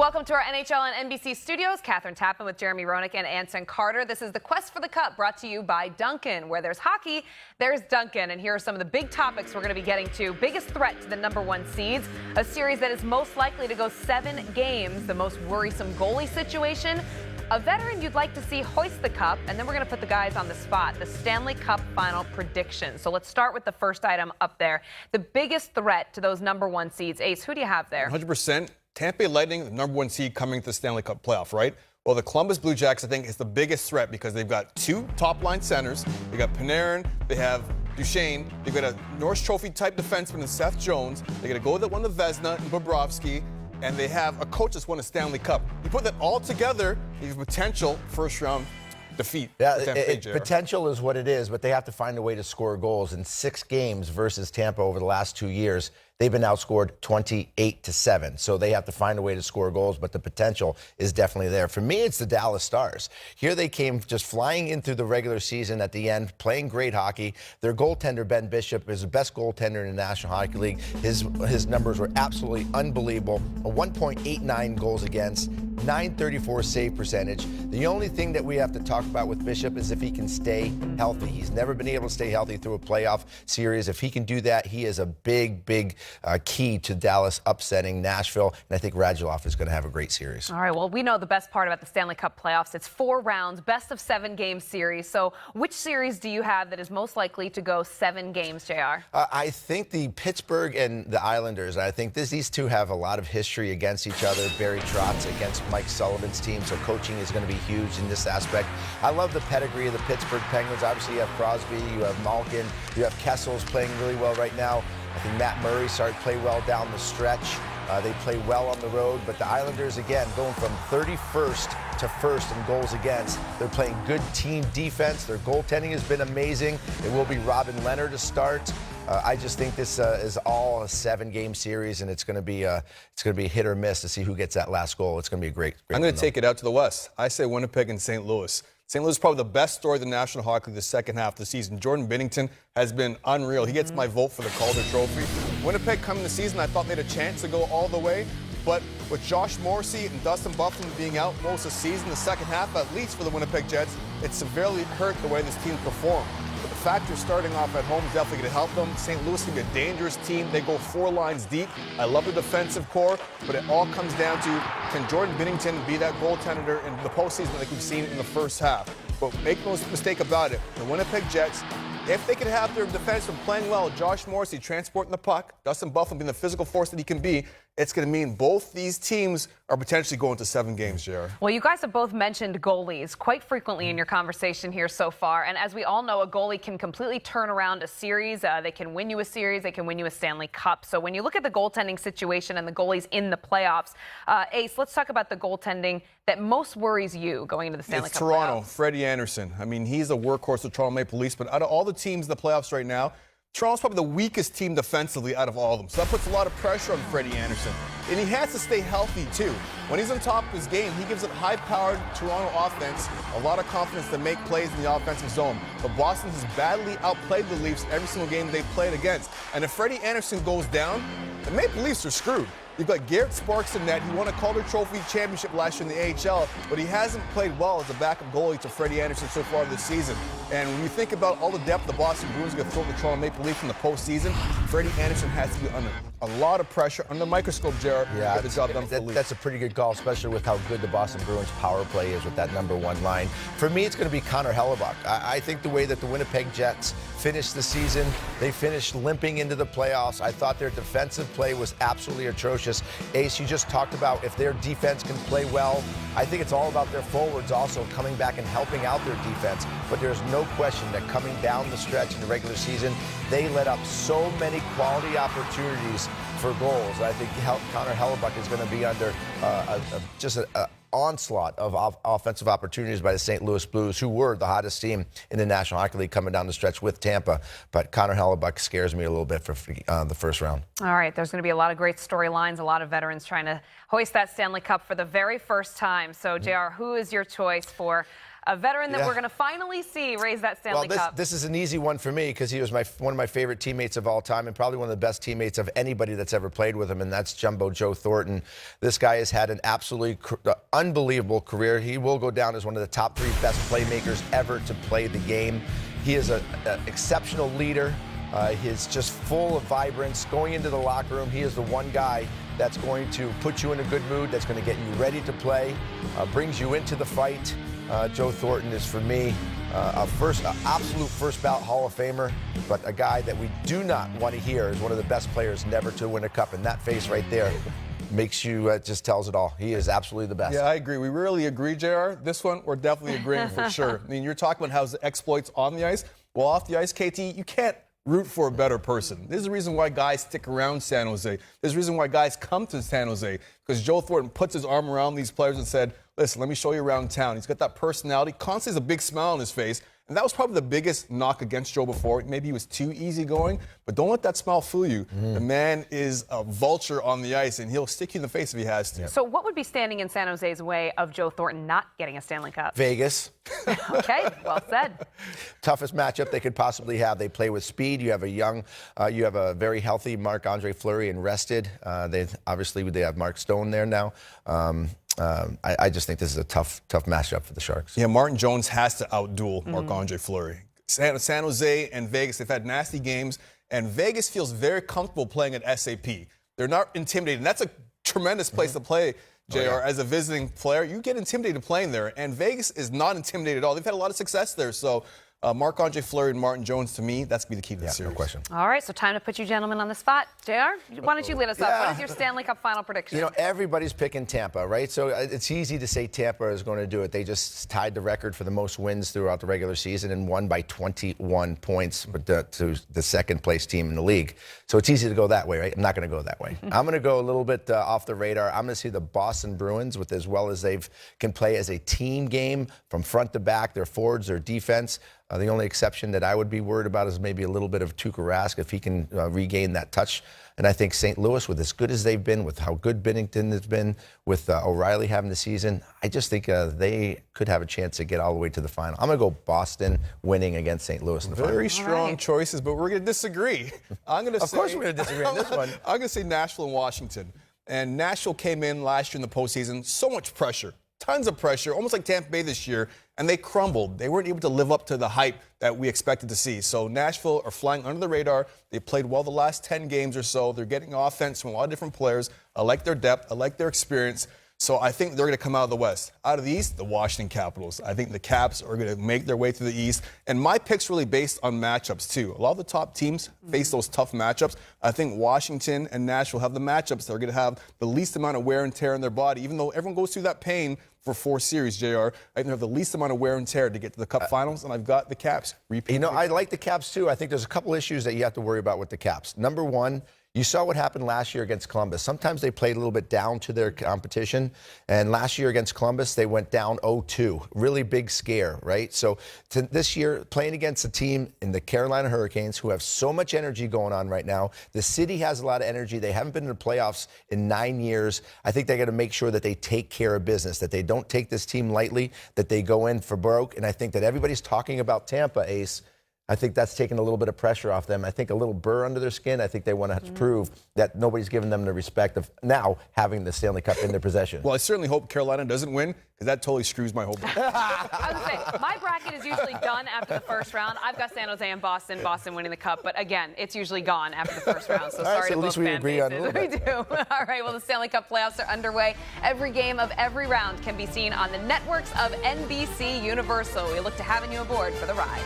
Welcome to our NHL and NBC studios. Catherine Tappan with Jeremy Roenick and Anson Carter. This is the Quest for the Cup, brought to you by Dunkin'. Where there's hockey, there's Dunkin'. And here are some of the big topics we're going to be getting to. Biggest threat to the #1 seeds, a series that is most likely to go 7 games, the most worrisome goalie situation, a veteran you'd like to see hoist the cup, and then we're going to put the guys on the spot, the Stanley Cup Final prediction. So let's start with the first item up there, the biggest threat to those #1 seeds. Ace, who do you have there? 100%. Tampa Bay Lightning, the #1 seed coming to the Stanley Cup playoff, right? Well, the Columbus Blue Jackets, I think, is the biggest threat because they've got 2 top-line centers. They got Panarin, they have Duchesne, they've got a Norris Trophy-type defenseman in Seth Jones. They got a goalie that won the Vezina in Bobrovsky, and they have a coach that's won a Stanley Cup. You put that all together, you have potential first-round defeat. Yeah, potential is what it is, but they have to find a way to score goals. In 6 games versus Tampa over the last 2 years, they've been outscored 28-7. So they have to find a way to score goals, but the potential is definitely there. For me, it's the Dallas Stars. Here they came just flying in through the regular season at the end, playing great hockey. Their goaltender, Ben Bishop, is the best goaltender in the National Hockey League. His numbers were absolutely unbelievable. A 1.89 goals against, .934 save percentage. The only thing that we have to talk about with Bishop is if he can stay healthy. He's never been able to stay healthy through a playoff series. If he can do that, he is a big key to Dallas upsetting Nashville, and I think Radulov is going to have a great series. All right, well, we know the best part about the Stanley Cup playoffs. It's 4 rounds, best of 7 game series. So which series do you have that is most likely to go 7 games, JR? I think the Pittsburgh and the Islanders, I think these two have a lot of history against each other. Barry Trotz against Mike Sullivan's team, so coaching is going to be huge in this aspect. I love the pedigree of the Pittsburgh Penguins. Obviously, you have Crosby, you have Malkin, you have Kessel's playing really well right now. I think Matt Murray started to play well down the stretch. They play well on the road, but the Islanders, again, going from 31st to 1st in goals against. They're playing good team defense. Their goaltending has been amazing. It will be Robin Leonard to start. I just think this is all a 7-game series, and it's going to be hit or miss to see who gets that last goal. It's going to be a great I'm going to take it out to the West. I say Winnipeg and St. Louis. St. Louis is probably the best story of the National Hockey League the second half of the season. Jordan Binnington has been unreal. He gets my vote for the Calder Trophy. Winnipeg coming the season, I thought they had a chance to go all the way. But with Josh Morrissey and Dustin Byfuglien being out most of the season, the second half, at least for the Winnipeg Jets, it severely hurt the way this team performed. But the factor starting off at home is definitely going to help them. St. Louis can be a dangerous team. They go 4 lines deep. I love the defensive core, but it all comes down to, can Jordan Binnington be that goaltender in the postseason like we've seen in the first half? But make no mistake about it, the Winnipeg Jets, if they could have their defensemen playing well, Josh Morrissey transporting the puck, Dustin Byfuglien being the physical force that he can be, it's going to mean both these teams are potentially going to 7 games, JR. Well, you guys have both mentioned goalies quite frequently in your conversation here so far. And as we all know, a goalie can completely turn around a series. They can win you a series. They can win you a Stanley Cup. So when you look at the goaltending situation and the goalies in the playoffs, Ace, let's talk about the goaltending that most worries you going into the Stanley Cup Toronto, playoffs. Freddy Anderson. I mean, he's a workhorse of Toronto Maple Leafs, but out of all the teams in the playoffs right now, Toronto's probably the weakest team defensively out of all of them. So that puts a lot of pressure on Freddy Anderson. And he has to stay healthy, too. When he's on top of his game, he gives a high-powered Toronto offense a lot of confidence to make plays in the offensive zone. But Boston has badly outplayed the Leafs every single game they've played against. And if Freddy Anderson goes down, the Maple Leafs are screwed. You've got Garrett Sparks in net. He won a Calder Trophy championship last year in the AHL, but he hasn't played well as a backup goalie to Freddy Anderson so far this season. And when you think about all the depth the Boston Bruins are going to throw at the Toronto Maple Leafs in the postseason, Freddy Anderson has to be under a lot of pressure, under the microscope, Jared, to get the job done for the Leafs. That's a pretty good call, especially with how good the Boston Bruins power play is with that #1 line. For me, it's going to be Connor Hellebuyck. I think the way that the Winnipeg Jets finished the season, they finished limping into the playoffs. I thought their defensive play was absolutely atrocious. Ace, you just talked about if their defense can play well. I think it's all about their forwards also coming back and helping out their defense. But there's no question that coming down the stretch in the regular season, they let up so many quality opportunities for goals. I think Connor Hellebuyck is going to be under just an onslaught of offensive opportunities by the St. Louis Blues, who were the hottest team in the National Hockey League coming down the stretch with Tampa. But Connor Hellebuyck scares me a little bit for the first round. All right, there's going to be a lot of great storylines, a lot of veterans trying to hoist that Stanley Cup for the very first time. So, JR, who is your choice for a veteran that we're going to finally see raise that Stanley Cup. This is an easy one for me because he was one of my favorite teammates of all time and probably one of the best teammates of anybody that's ever played with him, and that's Jumbo Joe Thornton. This guy has had an absolutely unbelievable career. He will go down as one of the top 3 best playmakers ever to play the game. He is an exceptional leader. He's just full of vibrance. Going into the locker room, he is the one guy that's going to put you in a good mood, that's going to get you ready to play, brings you into the fight. Joe Thornton is, for me, absolute first ballot Hall of Famer, but a guy that we do not want to hear is one of the best players never to win a cup. And that face right there makes you, just tells it all. He is absolutely the best. Yeah, I agree. We rarely agree, JR. This one, we're definitely agreeing for sure. I mean, you're talking about how's the exploits on the ice. Well, off the ice, KT, you can't root for a better person. This is the reason why guys stick around San Jose. There's a reason why guys come to San Jose, because Joe Thornton puts his arm around these players and said, listen, let me show you around town. He's got that personality, constantly has a big smile on his face. And that was probably the biggest knock against Joe before. Maybe he was too easygoing, but don't let that smile fool you. The man is a vulture on the ice, and he'll stick you in the face if he has to. So what would be standing in San Jose's way of Joe Thornton not getting a Stanley Cup? Vegas. Okay, well said. Toughest matchup they could possibly have. They play with speed. You have a very healthy Marc-Andre Fleury and rested. They have Mark Stone there now. I just think this is a tough matchup for the Sharks. Yeah, Martin Jones has to outduel Marc-Andre Fleury. San Jose and Vegas, they've had nasty games, and Vegas feels very comfortable playing at SAP. They're not intimidated, and that's a tremendous place to play, JR. As a visiting player, you get intimidated playing there, and Vegas is not intimidated at all. They've had a lot of success there, so Marc-Andre Fleury and Martin Jones, to me, that's going to be the key to the series. No question. All right, so time to put you gentlemen on the spot. JR, why don't you lead us up? What is your Stanley Cup final prediction? You know, everybody's picking Tampa, right? So it's easy to say Tampa is going to do it. They just tied the record for the most wins throughout the regular season and won by 21 points to the second-place team in the league. So it's easy to go that way, right? I'm not going to go that way. I'm going to go a little bit off the radar. I'm going to see the Boston Bruins, with as well as they can play as a team game from front to back, their forwards, their defense. The only exception that I would be worried about is maybe a little bit of Tuukka Rask if he can regain that touch. And I think St. Louis, with as good as they've been, with how good Binnington has been, with O'Reilly having the season, I just think they could have a chance to get all the way to the final. I'm going to go Boston winning against St. Louis in the final. Very strong choices, but we're going to disagree. I'm going to say, of course we're going to disagree on this one. I'm going to say Nashville and Washington. And Nashville came in last year in the postseason, so much pressure. Tons of pressure, almost like Tampa Bay this year, and they crumbled. They weren't able to live up to the hype that we expected to see. So Nashville are flying under the radar. They played well the last 10 games or so. They're getting offense from a lot of different players. I like their depth. I like their experience. So I think they're going to come out of the West. Out of the East, the Washington Capitals. I think the Caps are going to make their way to the East. And my pick's really based on matchups, too. A lot of the top teams face those tough matchups. I think Washington and Nashville have the matchups that are going to have the least amount of wear and tear in their body. Even though everyone goes through that pain for 4 series, JR, I think they have the least amount of wear and tear to get to the Cup Finals, and I've got the Caps. You know, I like the Caps, too. I think there's a couple issues that you have to worry about with the Caps. Number one, you saw what happened last year against Columbus. Sometimes they played a little bit down to their competition. And last year against Columbus, they went down 0-2. Really big scare, right? So this year, playing against a team in the Carolina Hurricanes who have so much energy going on right now. The city has a lot of energy. They haven't been in the playoffs in 9 years. I think they got to make sure that they take care of business, that they don't take this team lightly, that they go in for broke. And I think that everybody's talking about Tampa, Ace. I think that's taken a little bit of pressure off them. I think a little burr under their skin. I think they want to prove that nobody's giving them the respect of now having the Stanley Cup in their possession. Well, I certainly hope Carolina doesn't win, because that totally screws my whole bracket. I was going to say, my bracket is usually done after the first round. I've got San Jose and Boston winning the Cup. But again, it's usually gone after the first round. So sorry to both fan bases. We do. All right, well, the Stanley Cup playoffs are underway. Every game of every round can be seen on the networks of NBC Universal. We look to having you aboard for the ride.